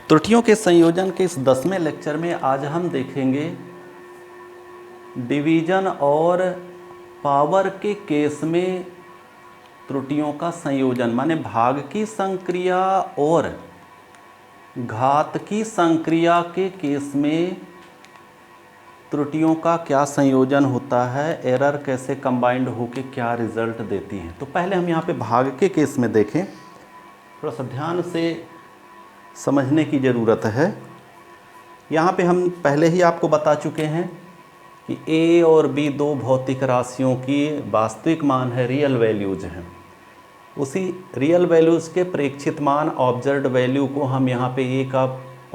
त्रुटियों के संयोजन के इस 10वें लेक्चर में आज हम देखेंगे डिवीजन और पावर के केस में त्रुटियों का संयोजन, माने भाग की संक्रिया और घात की संक्रिया के केस में त्रुटियों का क्या संयोजन होता है, एरर कैसे कंबाइंड होकर क्या रिजल्ट देती हैं। तो पहले हम यहाँ पे भाग के केस में देखें, थोड़ा सा ध्यान से समझने की ज़रूरत है। यहाँ पे हम पहले ही आपको बता चुके हैं कि ए और बी दो भौतिक राशियों की वास्तविक मान है, रियल वैल्यूज हैं। उसी रियल वैल्यूज़ के प्रेक्षित मान ऑब्जर्व्ड वैल्यू को हम यहाँ पे ए का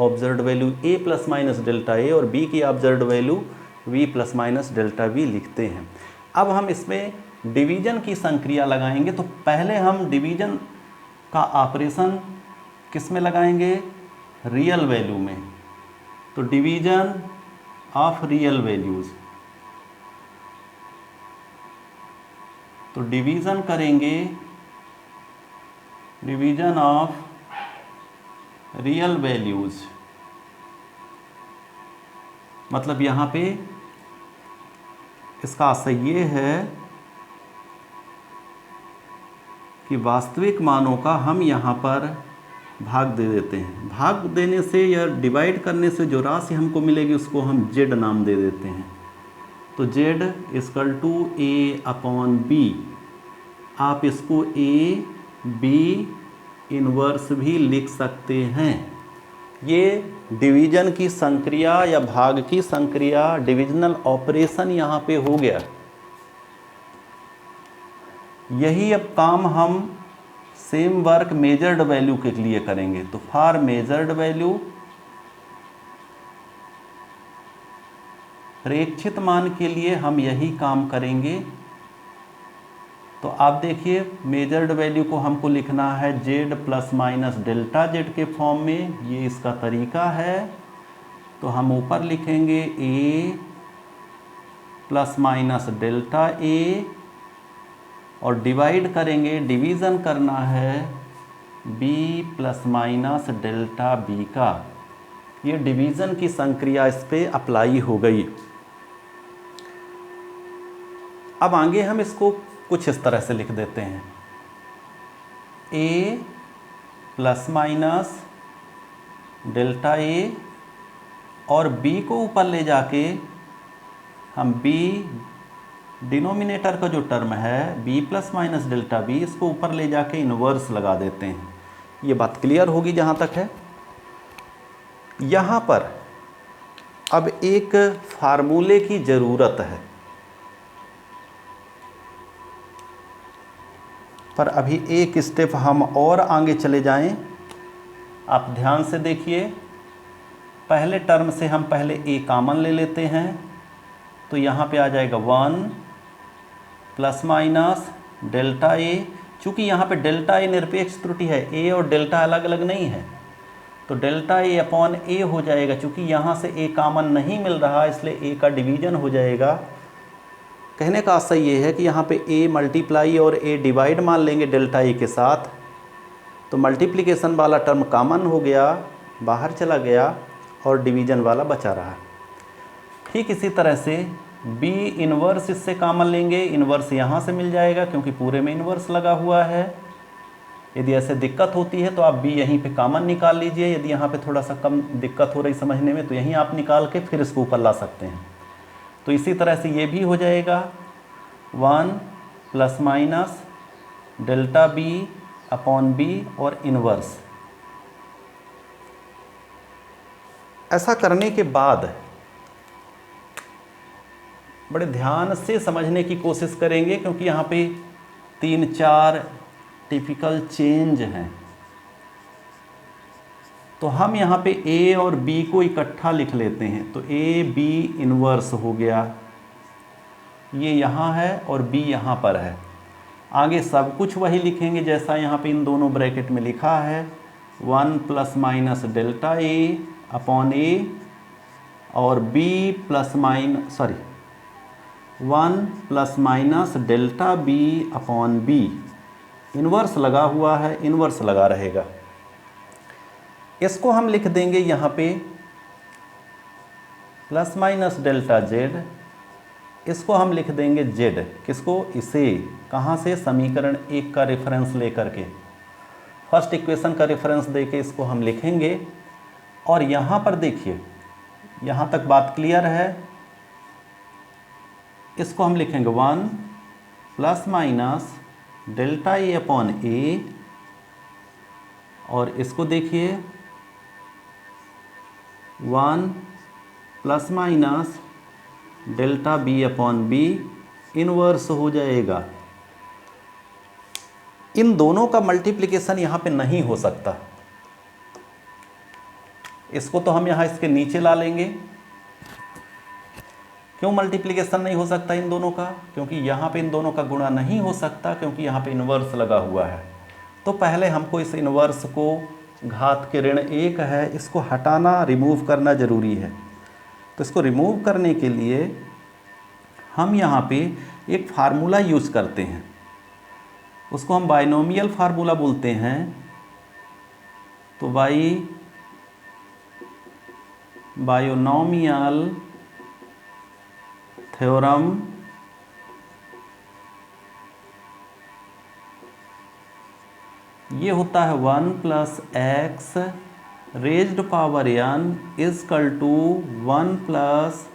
observed value A plus minus delta A और बी की observed value V plus minus delta V लिखते हैं। अब हम इसमें डिवीजन की संक्रिया लगाएंगे। तो पहले हम डिवीजन का ऑपरेशन किस में लगाएंगे, रियल वैल्यू में। तो डिवीजन ऑफ रियल वैल्यूज़, तो डिवीज़न करेंगे डिवीजन ऑफ रियल वैल्यूज़, मतलब यहाँ पे इसका आशय ये है कि वास्तविक मानों का हम यहाँ पर भाग दे देते हैं। भाग देने से या डिवाइड करने से जो राशि हमको मिलेगी उसको हम जेड नाम दे देते हैं। तो Z equal to A upon B, आप इसको ए बी इनवर्स भी लिख सकते हैं। ये डिवीजन की संक्रिया या भाग की संक्रिया, डिविजनल ऑपरेशन यहाँ पे हो गया। यही अब काम हम सेम वर्क मेजर्ड वैल्यू के लिए करेंगे। तो फॉर मेजर्ड वैल्यू, प्रेक्षित मान के लिए हम यही काम करेंगे। तो आप देखिए, मेजर्ड वैल्यू को हमको लिखना है Z plus minus delta Z के फॉर्म में, ये इसका तरीका है। तो हम ऊपर लिखेंगे A plus minus delta A और डिवाइड करेंगे, डिवीज़न करना है B plus minus delta B का। ये डिवीज़न की संक्रिया इस पे अप्लाई हो गई। अब आगे हम इसको कुछ इस तरह से लिख देते हैं, ए प्लस माइनस डेल्टा ए और बी को ऊपर ले जाके हम बी डिनोमिनेटर का जो टर्म है B plus minus delta B, इसको ऊपर ले जाके इनवर्स लगा देते हैं। ये बात क्लियर होगी जहाँ तक है। यहाँ पर अब एक फार्मूले की ज़रूरत है, पर अभी एक स्टेप हम और आगे चले जाएं। आप ध्यान से देखिए, पहले टर्म से हम पहले ए कॉमन ले लेते हैं। तो यहाँ पे आ जाएगा 1 प्लस माइनस डेल्टा ए। चूँकि यहाँ पे डेल्टा ए निरपेक्ष त्रुटि है, ए और डेल्टा अलग अलग नहीं है, तो डेल्टा ए अपॉन ए हो जाएगा। चूँकि यहाँ से ए कॉमन नहीं मिल रहा, इसलिए ए का डिवीजन हो जाएगा। कहने का आशय ये है कि यहाँ पे a मल्टीप्लाई और a डिवाइड मान लेंगे डेल्टा ए के साथ, तो मल्टीप्लिकेशन वाला टर्म कॉमन हो गया, बाहर चला गया और डिवीजन वाला बचा रहा। ठीक इसी तरह से b इनवर्स इससे कॉमन लेंगे, इनवर्स यहाँ से मिल जाएगा क्योंकि पूरे में इनवर्स लगा हुआ है। यदि ऐसे दिक्कत होती है तो आप b यहीं पे कॉमन निकाल लीजिए। यदि यहाँ पे थोड़ा सा कम दिक्कत हो रही समझने में, तो यहीं आप निकाल के फिर इसको ऊपर ला सकते हैं। तो इसी तरह से ये भी हो जाएगा 1 plus minus delta B upon B और इनवर्स। ऐसा करने के बाद बड़े ध्यान से समझने की कोशिश करेंगे, क्योंकि यहाँ पे 3-4 टिपिकल चेंज हैं। तो हम यहाँ पे a और b को इकट्ठा लिख लेते हैं। तो a b इनवर्स हो गया, ये यहाँ है और b यहाँ पर है। आगे सब कुछ वही लिखेंगे जैसा यहाँ पे इन दोनों ब्रैकेट में लिखा है, 1 plus minus delta a upon a और b plus minus 1 plus minus delta b upon b। Inverse लगा हुआ है, इनवर्स लगा रहेगा। इसको हम लिख देंगे यहाँ पे प्लस माइनस डेल्टा जेड, इसको हम लिख देंगे जेड। किसको? इसे। कहाँ से? समीकरण 1 का रेफरेंस लेकर के, फर्स्ट इक्वेशन का रेफरेंस देके इसको हम लिखेंगे। और यहाँ पर देखिए, यहाँ तक बात क्लियर है। इसको हम लिखेंगे 1 plus minus delta A upon A, और इसको देखिए 1 plus minus delta B upon B, inverse हो जाएगा। इन दोनों का मल्टीप्लिकेशन यहाँ पे नहीं हो सकता, इसको तो हम यहाँ इसके नीचे ला लेंगे। क्यों मल्टीप्लिकेशन नहीं हो सकता इन दोनों का? क्योंकि यहाँ पे इन दोनों का गुणा नहीं हो सकता, क्योंकि यहाँ पे इन्वर्स लगा हुआ है। तो पहले हमको इस इन्वर्स को, घात के ऋण 1 है, इसको हटाना, रिमूव करना ज़रूरी है। तो इसको रिमूव करने के लिए हम यहाँ पे एक फार्मूला यूज करते हैं, उसको हम बाइनोमियल फार्मूला बोलते हैं। तो बायोनोमियल थ्योरम ये होता है 1 plus x raised power n is equal to 1 plus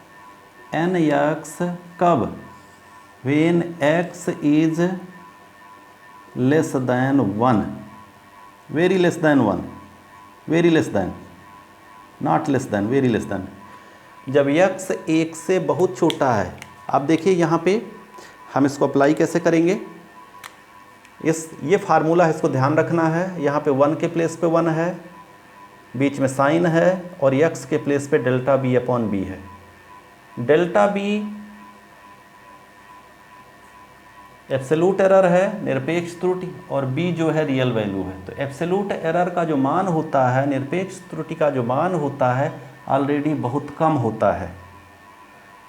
N x. कब? When x is less than 1, very less than 1, very less than, not less than, very less than. जब x 1 से बहुत छोटा है, आप देखिए यहाँ पे हम इसको अप्लाई कैसे करेंगे। ये फार्मूला है, इसको ध्यान रखना है। यहाँ पे 1 के प्लेस पे 1 है, बीच में साइन है, और x के प्लेस पे डेल्टा बी अपॉन बी है। डेल्टा बी एब्सोल्यूट एरर है, निरपेक्ष त्रुटि, और b जो है रियल वैल्यू है। तो एब्सोल्यूट एरर का जो मान होता है, निरपेक्ष त्रुटि का जो मान होता है, ऑलरेडी बहुत कम होता है,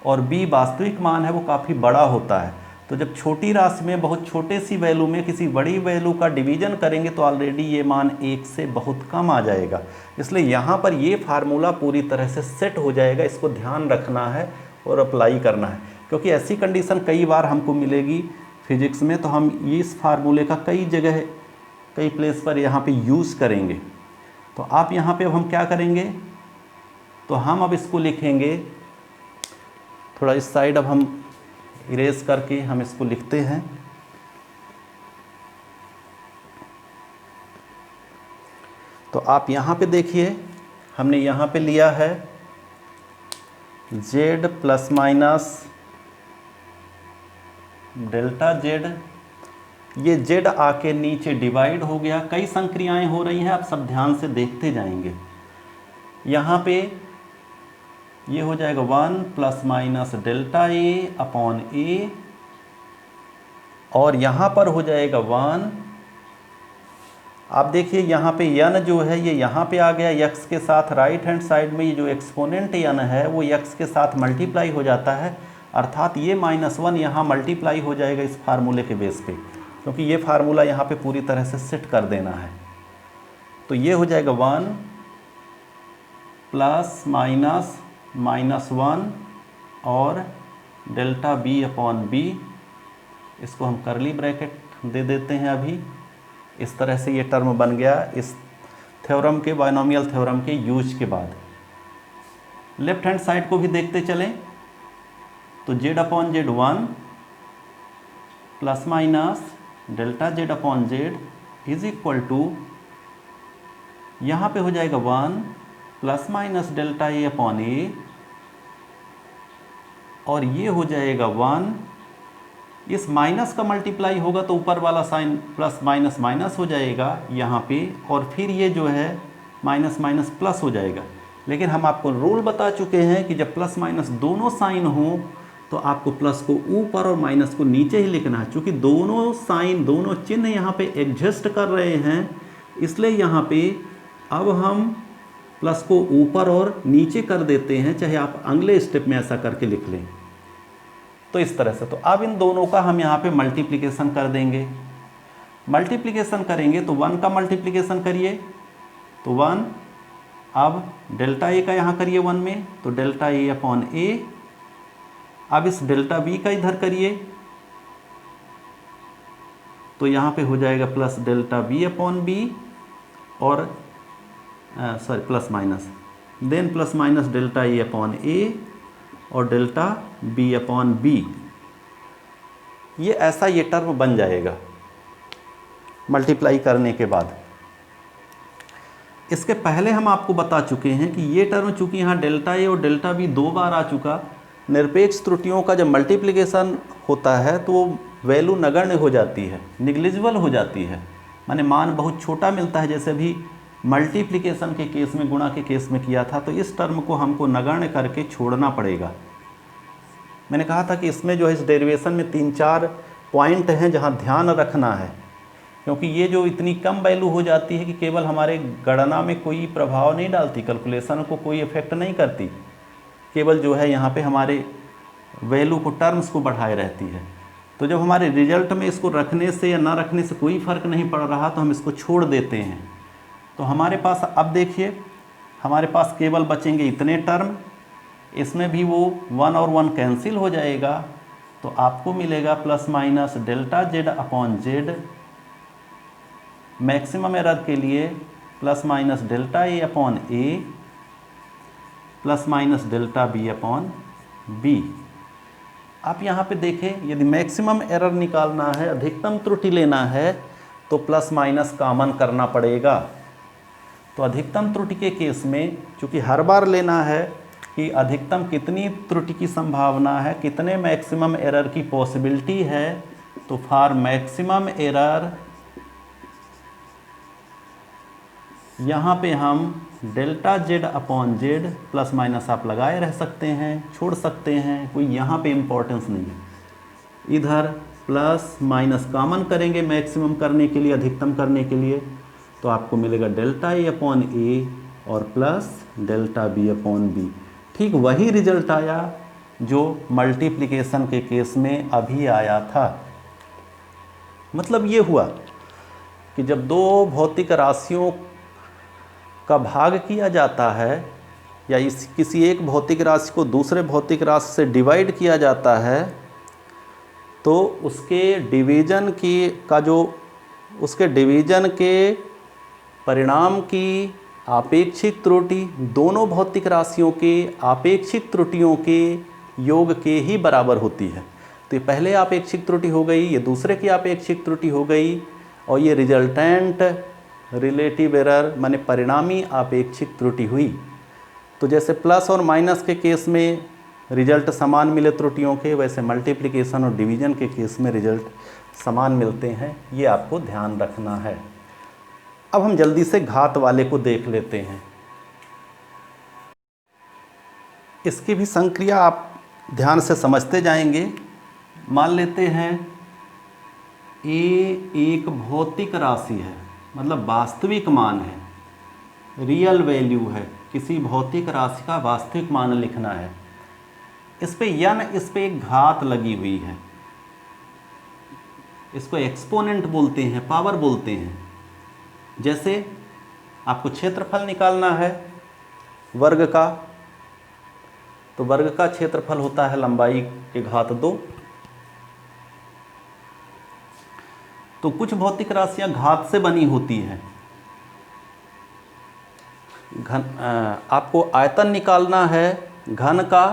और b वास्तविक मान है वो काफ़ी बड़ा होता है। तो जब छोटी राशि में, बहुत छोटे सी वैल्यू में किसी बड़ी वैल्यू का डिवीजन करेंगे तो ऑलरेडी ये मान 1 से बहुत कम आ जाएगा। इसलिए यहाँ पर ये फार्मूला पूरी तरह से सेट हो जाएगा। इसको ध्यान रखना है और अप्लाई करना है, क्योंकि ऐसी कंडीशन कई बार हमको मिलेगी फिजिक्स में। तो हम इस फार्मूले का कई जगह, कई प्लेस पर यहाँ पे यूज़ करेंगे। तो आप यहाँ पे अब हम क्या करेंगे, तो हम अब इसको लिखेंगे थोड़ा इस साइड, अब हम इरेज करके हम इसको लिखते हैं। तो आप यहाँ पे देखिए, हमने यहाँ पे लिया है z plus minus delta z। ये z आके नीचे डिवाइड हो गया, कई संक्रियाएं हो रही हैं, आप सब ध्यान से देखते जाएंगे। यहाँ पे ये हो जाएगा 1 plus minus delta A upon A, और यहाँ पर हो जाएगा 1। आप देखिए यहाँ पे n जो है ये यहाँ पे आ गया x के साथ, राइट हैंड साइड में ये जो एक्सपोनेंट n है वो x के साथ मल्टीप्लाई हो जाता है, अर्थात ये -1 यहाँ मल्टीप्लाई हो जाएगा इस फार्मूले के बेस पे, क्योंकि ये फार्मूला यहाँ पे पूरी तरह से सेट कर देना है। तो ये हो जाएगा 1 प्लस माइनस -1 और डेल्टा बी अपॉन बी, इसको हम करली ब्रैकेट दे देते हैं अभी। इस तरह से ये टर्म बन गया इस थ्योरम के, बाइनोमियल थ्योरम के यूज के बाद। लेफ्ट हैंड साइड को भी देखते चलें, तो z upon Z 1 plus minus delta z upon Z is equal to, यहाँ पे हो जाएगा 1 plus minus delta A upon A, और ये हो जाएगा 1। इस माइनस का मल्टीप्लाई होगा तो ऊपर वाला साइन प्लस माइनस माइनस हो जाएगा यहाँ पे, और फिर ये जो है माइनस माइनस प्लस हो जाएगा। लेकिन हम आपको रूल बता चुके हैं कि जब प्लस माइनस दोनों साइन हो तो आपको प्लस को ऊपर और माइनस को नीचे ही लिखना है। चूँकि दोनों साइन, दोनों चिन्ह यहाँ पे एडजस्ट कर रहे हैं, इसलिए यहाँ पे अब हम प्लस को ऊपर और नीचे कर देते हैं, चाहे आप अगले स्टेप में ऐसा करके लिख लें। तो इस तरह से, तो अब इन दोनों का हम यहाँ पे मल्टीप्लिकेशन कर देंगे। मल्टीप्लिकेशन करेंगे तो 1 का मल्टीप्लिकेशन करिए, तो 1 अब डेल्टा ए का यहाँ करिए 1 में, तो डेल्टा ए अपॉन ए। अब इस डेल्टा बी का इधर करिए, तो यहाँ पे हो जाएगा plus delta B upon B, और sorry plus minus, then plus minus delta A upon A और डेल्टा बी अपॉन बी। ये ऐसा ये टर्म बन जाएगा मल्टीप्लाई करने के बाद। इसके पहले हम आपको बता चुके हैं कि ये टर्म चूंकि यहाँ डेल्टा ए और डेल्टा बी 2 बार आ चुका, निरपेक्ष त्रुटियों का जब मल्टीप्लिकेशन होता है तो वो वैल्यू नगण्य हो जाती है, निग्लिजिबल हो जाती है, माने मान बहुत छोटा मिलता है। जैसे अभी मल्टीप्लिकेशन के केस में, गुणा के केस में किया था, तो इस टर्म को हमको नगण्य करके छोड़ना पड़ेगा। मैंने कहा था कि इसमें जो है इस डेरिवेशन में 3-4 पॉइंट हैं जहाँ ध्यान रखना है, क्योंकि ये जो इतनी कम वैल्यू हो जाती है कि केवल हमारे गणना में कोई प्रभाव नहीं डालती, कैलकुलेशन को कोई इफेक्ट नहीं करती, केवल जो है यहाँ पे हमारे वैल्यू को, टर्म्स को बढ़ाए रहती है। तो जब हमारे रिजल्ट में इसको रखने से या ना रखने से कोई फ़र्क नहीं पड़ रहा तो हम इसको छोड़ देते हैं। तो हमारे पास अब देखिए, हमारे पास केवल बचेंगे इतने टर्म, इसमें भी वो 1 और 1 कैंसिल हो जाएगा, तो आपको मिलेगा plus minus delta Z upon Z. Maximum error के लिए plus minus delta A upon A plus minus delta B upon B. आप यहाँ पे देखें, यदि मैक्सिमम एरर निकालना है, अधिकतम त्रुटि लेना है, तो प्लस माइनस कॉमन करना पड़ेगा। तो अधिकतम त्रुटि के केस में चूँकि हर बार लेना है कि अधिकतम कितनी त्रुटि की संभावना है, कितने मैक्सिमम एरर की पॉसिबिलिटी है, तो फॉर मैक्सिमम एरर यहाँ पे हम delta Z upon Z, plus minus आप लगाए रह सकते हैं, छोड़ सकते हैं, कोई यहाँ पे इम्पोर्टेंस नहीं है। इधर प्लस माइनस कॉमन करेंगे मैक्सिमम करने के लिए, अधिकतम करने के लिए, तो आपको मिलेगा डेल्टा ए अपॉन ए और plus delta B upon B. ठीक वही रिजल्ट आया जो मल्टीप्लिकेशन के केस में अभी आया था। मतलब ये हुआ कि जब 2 भौतिक राशियों का भाग किया जाता है, या किसी एक भौतिक राशि को दूसरे भौतिक राशि से डिवाइड किया जाता है, तो उसके डिवीजन के परिणाम की आपेक्षिक त्रुटि दोनों भौतिक राशियों के आपेक्षिक त्रुटियों के योग के ही बराबर होती है। तो ये पहले आपेक्षिक त्रुटि हो गई, ये दूसरे की आपेक्षिक त्रुटि हो गई, और ये रिजल्टेंट रिलेटिव एरर माने परिणामी आपेक्षिक त्रुटि हुई। तो जैसे प्लस और माइनस के केस में रिजल्ट समान मिले त्रुटियों के, वैसे मल्टीप्लिकेशन और डिवीजन के केस में रिजल्ट समान मिलते हैं। ये आपको ध्यान रखना है। अब हम जल्दी से घात वाले को देख लेते हैं। इसकी भी संक्रिया आप ध्यान से समझते जाएंगे। मान लेते हैं ए एक भौतिक राशि है, मतलब वास्तविक मान है, रियल वैल्यू है, किसी भौतिक राशि का वास्तविक मान लिखना है। इस पे यन, इस पे एक घात लगी हुई है, इसको एक्सपोनेंट बोलते हैं, पावर बोलते हैं। जैसे आपको क्षेत्रफल निकालना है वर्ग का, तो वर्ग का क्षेत्रफल होता है लंबाई के घात 2। तो कुछ भौतिक राशियां घात से बनी होती हैं। आपको आयतन निकालना है घन का,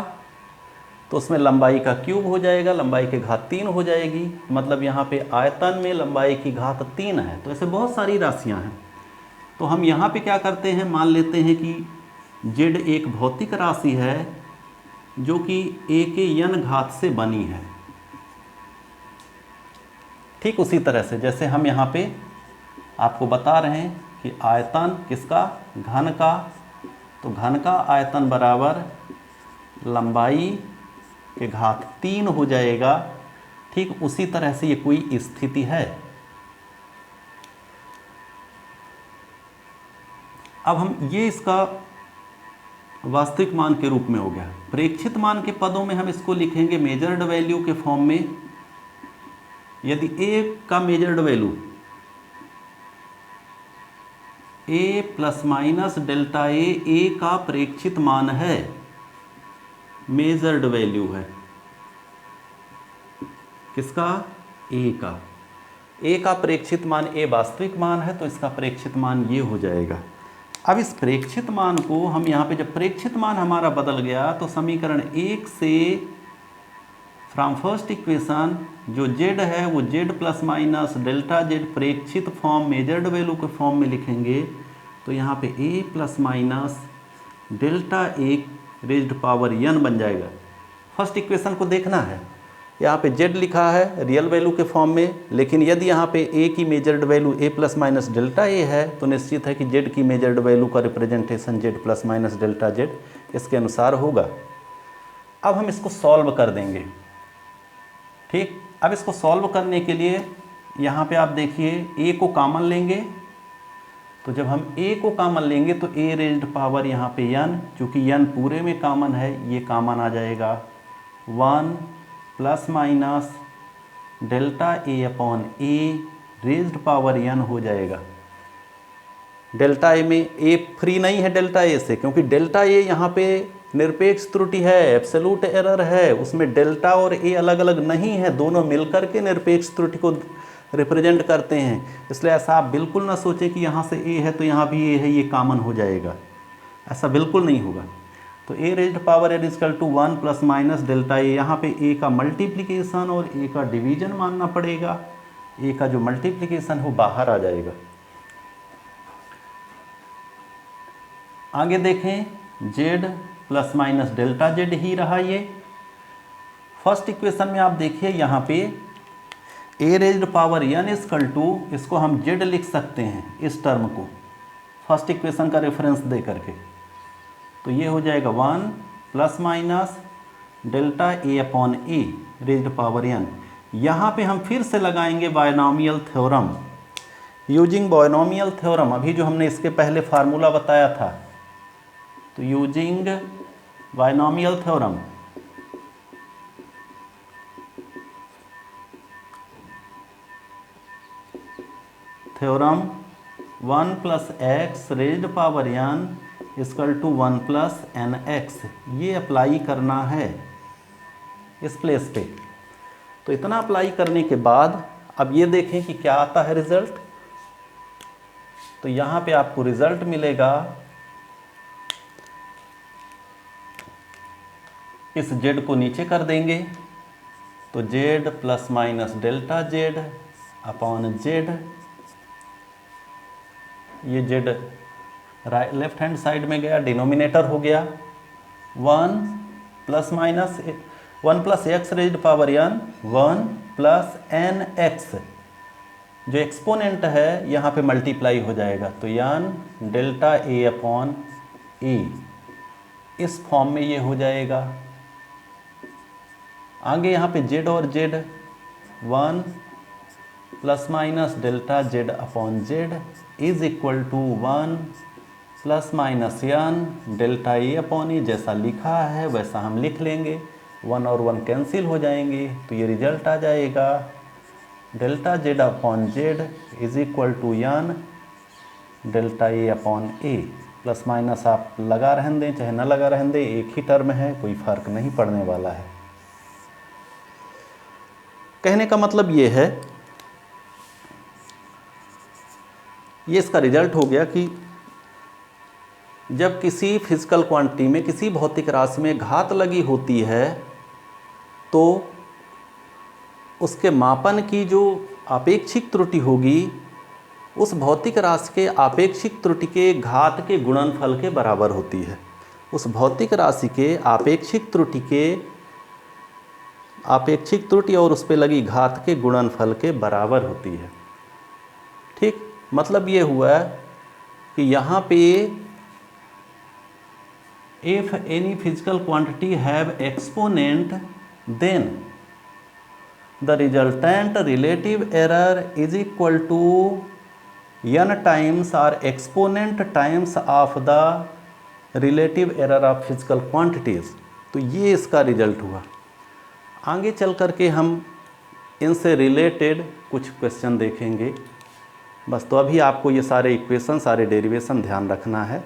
तो उसमें लंबाई का क्यूब हो जाएगा, लंबाई के घात 3 हो जाएगी। मतलब यहाँ पे आयतन में लंबाई की घात 3 है। तो ऐसे बहुत सारी राशियाँ हैं। तो हम यहाँ पे क्या करते हैं, मान लेते हैं कि जेड एक भौतिक राशि है जो कि ए के यन घात से बनी है। ठीक उसी तरह से जैसे हम यहाँ पे आपको बता रहे हैं कि आयतन किसका, घन का, तो घन का आयतन बराबर लंबाई के घात 3 हो जाएगा। ठीक उसी तरह से ये कोई स्थिति है। अब हम ये इसका वास्तविक मान के रूप में हो गया। प्रेक्षित मान के पदों में हम इसको लिखेंगे मेजर्ड वैल्यू के फॉर्म में। यदि ए का measured value A plus minus delta ए का प्रेक्षित मान है, मेजर्ड वैल्यू है किसका, ए का। ए का प्रेक्षित मान ए वास्तविक मान है, तो इसका प्रेक्षित मान ये हो जाएगा। अब इस प्रेक्षित मान को हम यहाँ पे, जब प्रेक्षित मान हमारा बदल गया तो समीकरण 1 से फ्रॉम फर्स्ट इक्वेशन जो z है वो z plus minus delta z प्रेक्षित फॉर्म मेजर्ड वैल्यू के फॉर्म में लिखेंगे। तो यहाँ पे a plus minus delta a raised power n बन जाएगा। फर्स्ट इक्वेशन को देखना है, यहाँ पे z लिखा है रियल वैल्यू के फॉर्म में, लेकिन यदि यहाँ पे a की measured value a plus minus delta a है तो निश्चित है कि z की मेजर्ड वैल्यू का representation z plus minus delta z इसके अनुसार होगा। अब हम इसको सॉल्व कर देंगे। ठीक, अब इसको सॉल्व करने के लिए यहाँ पे आप देखिए a को कॉमन लेंगे, तो जब हम a को कॉमन लेंगे तो a रेज्ड पावर यहाँ पे n, चूँकि n पूरे में कॉमन है ये कॉमन आ जाएगा 1 plus minus delta a upon a raised power n हो जाएगा। डेल्टा a में a फ्री नहीं है डेल्टा a से, क्योंकि डेल्टा a यहाँ पे निरपेक्ष त्रुटि है, एब्सोल्यूट एरर है, उसमें डेल्टा और ए अलग अलग नहीं है, दोनों मिलकर के निरपेक्ष त्रुटि को रिप्रेजेंट करते हैं। इसलिए ऐसा आप बिल्कुल ना सोचें कि यहाँ से ए है तो यहाँ भी ए है, ये कॉमन हो जाएगा, ऐसा बिल्कुल नहीं होगा। तो A raised power n equal to 1 plus minus delta A, यहाँ पे ए का मल्टीप्लिकेशन और ए का डिवीजन मानना पड़ेगा, ए का जो मल्टीप्लिकेशन हो बाहर आ जाएगा। आगे देखें, z plus minus delta z ही रहा ये। फर्स्ट इक्वेशन में आप देखिए यहाँ पे a raised power n equal to, इसको हम z लिख सकते हैं इस टर्म को फर्स्ट इक्वेशन का रेफरेंस दे करके, तो ये हो जाएगा 1 plus minus delta a upon a raised power n। यहाँ पे हम फिर से लगाएंगे binomial theorem, using binomial theorem, अभी जो हमने इसके पहले फार्मूला बताया था, तो using binomial theorem theorem 1 plus x raised power n equal to 1 plus N x, ये अप्लाई करना है इस प्लेस पे। तो इतना अप्लाई करने के बाद अब ये देखें कि क्या आता है रिजल्ट। तो यहाँ पे आपको रिजल्ट मिलेगा, इस z को नीचे कर देंगे तो z plus minus delta z upon z, ये z लेफ्ट हैंड साइड में गया, डिनोमिनेटर हो गया 1 plus minus 1 plus x raised power n 1 plus N X, जो एक्सपोनेंट है यहाँ पे मल्टीप्लाई हो जाएगा, तो n delta a upon a, इस फॉर्म में ये हो जाएगा। आगे यहाँ पे z और z 1 plus minus delta z upon z is equal to 1 plus minus n delta a upon e, जैसा लिखा है वैसा हम लिख लेंगे, 1 और 1 कैंसिल हो जाएंगे, तो ये रिजल्ट आ जाएगा delta z upon z is equal to n delta a upon a। Plus minus आप लगा रहने दें चाहे ना लगा रहने दें, एक ही टर्म है, कोई फर्क नहीं पड़ने वाला है। कहने का मतलब ये है, ये इसका रिजल्ट हो गया कि जब किसी फिजिकल क्वांटिटी में, किसी भौतिक राशि में घात लगी होती है तो उसके मापन की जो आपेक्षिक त्रुटि होगी उस भौतिक राशि के आपेक्षिक त्रुटि के घात के गुणनफल के बराबर होती है। उस भौतिक राशि के आपेक्षिक त्रुटि और उस पर लगी घात के गुणनफल के बराबर होती है। ठीक, मतलब ये हुआ कि यहाँ पे if any physical quantity have exponent then the resultant relative error is equal to n times or exponent times of the relative error of physical quantities. तो ये इसका रिजल्ट हुआ। आगे चल कर के हम इनसे रिलेटेड कुछ क्वेश्चन देखेंगे। बस। तो अभी आपको ये सारे इक्वेशन, सारे डेरिवेशन ध्यान रखना है।